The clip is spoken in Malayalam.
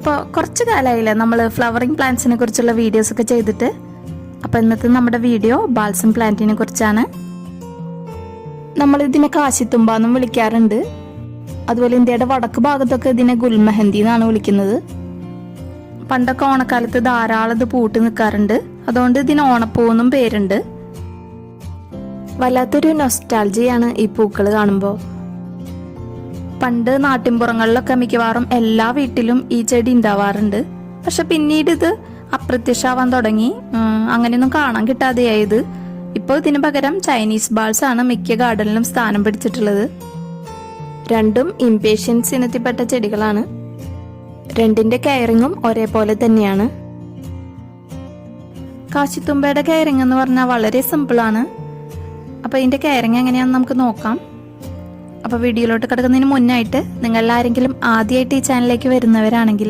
അപ്പോൾ കുറച്ച് കാലമായില്ലേ നമ്മൾ ഫ്ലവറിങ് പ്ലാന്റ്സിനെ കുറിച്ചുള്ള വീഡിയോസൊക്കെ ചെയ്തിട്ട്. അപ്പോൾ ഇന്നത്തെ നമ്മുടെ വീഡിയോ ബാൽസം പ്ലാന്റിനെ കുറിച്ചാണ്. നമ്മളിതിനെ കാശിത്തുമ്പ എന്നും വിളിക്കാറുണ്ട്. അതുപോലെ ഇന്ത്യയുടെ വടക്ക് ഭാഗത്തൊക്കെ ഇതിനെ ഗുൽമെഹന്തി എന്നാണ് വിളിക്കുന്നത്. പണ്ടൊക്കെ ഓണക്കാലത്ത് ധാരാളം ഇത് പൂട്ട് നിൽക്കാറുണ്ട്. അതുകൊണ്ട് ഇതിന് ഓണപ്പൂവെന്നും പേരുണ്ട്. വല്ലാത്തൊരു നൊസ്റ്റാൾജിയാണ് ഈ പൂക്കൾ കാണുമ്പോൾ. പണ്ട് നാട്ടിൻപുറങ്ങളിലൊക്കെ മിക്കവാറും എല്ലാ വീട്ടിലും ഈ ചെടി ഉണ്ടാവാറുണ്ട്. പക്ഷെ പിന്നീട് ഇത് അപ്രത്യക്ഷമാവാൻ തുടങ്ങി. അങ്ങനെയൊന്നും കാണാൻ കിട്ടാതെയായത്. ഇപ്പോൾ ഇതിന് പകരം ചൈനീസ് ബാൾസ് ആണ് മിക്ക ഗാർഡനിലും സ്ഥാനം പിടിച്ചിട്ടുള്ളത്. രണ്ടും ഇംപേഷ്യൻസ് ഇനത്തിൽപ്പെട്ട ചെടികളാണ്. രണ്ടിന്റെ കെയറിങ്ങും ഒരേപോലെ തന്നെയാണ്. കാശിത്തുമ്പയുടെ കെയറിങ് എന്ന് പറഞ്ഞാൽ വളരെ സിമ്പിളാണ്. അപ്പോൾ ഇതിന്റെ കെയറിങ് എങ്ങനെയാണെന്ന് നമുക്ക് നോക്കാം. അപ്പോൾ വീഡിയോയിലോട്ട് കിടക്കുന്നതിന് മുന്നായിട്ട് നിങ്ങൾ ആരെങ്കിലും ആദ്യമായിട്ട് ഈ ചാനലിലേക്ക് വരുന്നവരാണെങ്കിൽ